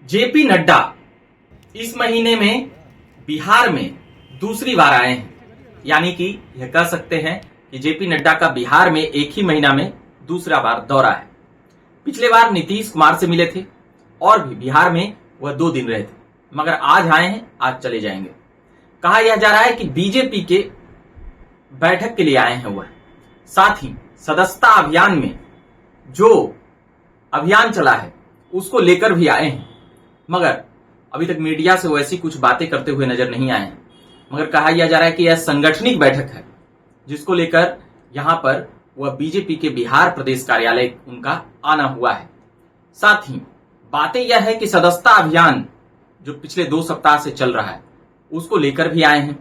JP Nadda इस महीने में बिहार में दूसरी बार आए हैं। यानी कि यह कह सकते हैं कि जेपी नड्डा का बिहार में एक ही महीना में दूसरा बार दौरा है। पिछले बार नीतीश कुमार से मिले थे और भी बिहार में वह 2 दिन रहे थे, मगर आज आए हैं, आज चले जाएंगे। कहा यह जा रहा है कि बीजेपी के बैठक के लिए आए हैं वह। साथ ही सदस्यता अभियान में जो अभियान चला है उसको लेकर भी आए हैं, मगर अभी तक मीडिया से वैसी कुछ बातें करते हुए नजर नहीं आए हैं। मगर कहा यह जा रहा है कि यह संगठनिक बैठक है जिसको लेकर यहां पर वह बीजेपी के बिहार प्रदेश कार्यालय उनका आना हुआ है। साथ ही बातें यह है कि सदस्यता अभियान जो पिछले 2 सप्ताह से चल रहा है उसको लेकर भी आए हैं।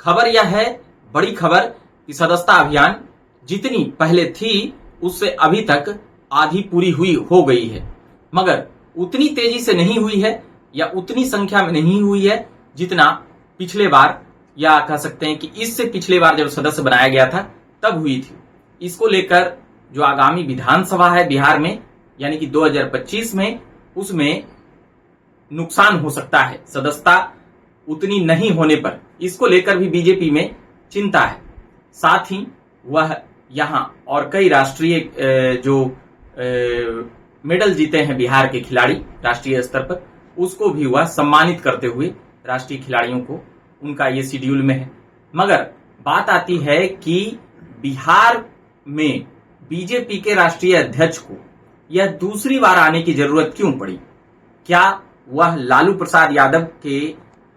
खबर यह है, बड़ी खबर, कि सदस्यता अभियान जितनी पहले थी उससे अभी तक आधी पूरी हो गई है, मगर उतनी तेजी से नहीं हुई है या उतनी संख्या में नहीं हुई है जितना पिछले बार, या कह सकते हैं कि इससे पिछले बार जब सदस्य बनाया गया था तब हुई थी। इसको लेकर जो आगामी विधानसभा है बिहार में, यानी कि 2025 में, उसमें नुकसान हो सकता है सदस्यता उतनी नहीं होने पर। इसको लेकर भी बीजेपी में चिंता है। साथ ही वह यहां और कई राष्ट्रीय जो मेडल जीते हैं बिहार के खिलाड़ी राष्ट्रीय स्तर पर, उसको भी वह सम्मानित करते हुए राष्ट्रीय खिलाड़ियों को, उनका ये शेड्यूल में है। मगर बात आती है कि बिहार में बीजेपी के राष्ट्रीय अध्यक्ष को यह दूसरी बार आने की जरूरत क्यों पड़ी? क्या वह लालू प्रसाद यादव के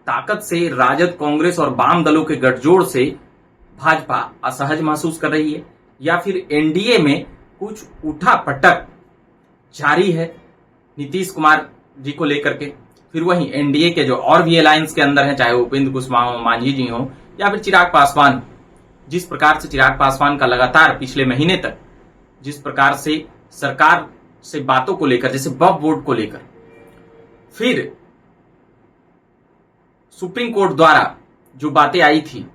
ताकत से, राजद, कांग्रेस और वाम दलों के गठजोड़ से भाजपा असहज महसूस कर रही है, या फिर एनडीए में कुछ उठापटक जारी है नीतीश कुमार जी को लेकर के? फिर वहीं एनडीए के जो और भी अलायंस के अंदर हैं, चाहे उपेंद्र कुशवाहा मांझी जी हो या फिर चिराग पासवान, जिस प्रकार से चिराग पासवान का लगातार पिछले महीने तक जिस प्रकार से सरकार से बातों को लेकर, जैसे वक्फ बोर्ड को लेकर, फिर सुप्रीम कोर्ट द्वारा जो बातें आई थी,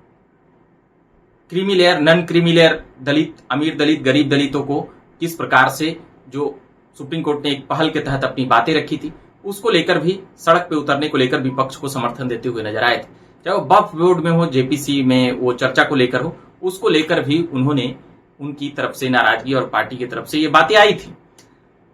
creamy layer, non creamy layer Dalit, अमीर दलित, गरीब दलितों को किस प्रकार से जो सुप्रीम कोर्ट ने एक पहल के तहत अपनी बातें रखी थी, उसको लेकर भी, सड़क पे उतरने को लेकर विपक्ष को समर्थन देते हुए नजर आए थे। चाहे वो वक्फ बोर्ड में हो, जेपीसी में वो चर्चा को लेकर हो, उसको लेकर भी उन्होंने, उनकी तरफ से नाराजगी और पार्टी की तरफ से ये बातें आई थी।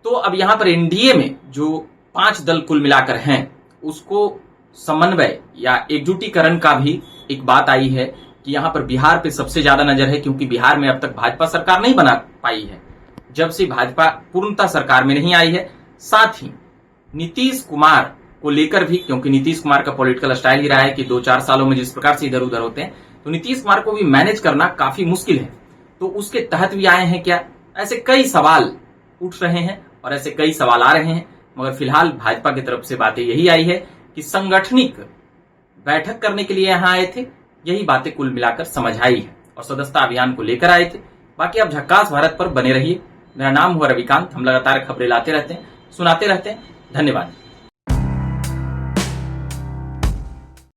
तो अब यहां पर एनडीए में जो 5 दल कुल मिलाकर हैं, उसको समन्वय या एकजुटीकरण का भी एक बात आई है कि यहां पर बिहार पे सबसे ज्यादा नजर है, क्योंकि बिहार में अब तक भाजपा सरकार नहीं बना पाई है, जब से भाजपा पूर्णतः सरकार में नहीं आई है। साथ ही नीतीश कुमार को लेकर भी, क्योंकि नीतीश कुमार का पॉलिटिकल स्टाइल ही रहा है कि 2-4 सालों में जिस प्रकार से इधर उधर होते हैं, तो नीतीश कुमार को भी मैनेज करना काफी मुश्किल है। तो उसके तहत भी आए हैं क्या? ऐसे कई सवाल उठ रहे हैं और ऐसे कई सवाल आ रहे हैं। मगर फिलहाल भाजपा की तरफ से बातें यही आई है कि संगठनिक बैठक करने के लिए यहां आए थे, यही बातें कुल मिलाकर समझ आई है और सदस्यता अभियान को लेकर आए थे। बाकी आप झक्कास भारत पर बने रहिए। मेरा नाम हुआ रविकांत। हम लगातार खबरें लाते रहते हैं, सुनाते रहते हैं। धन्यवाद।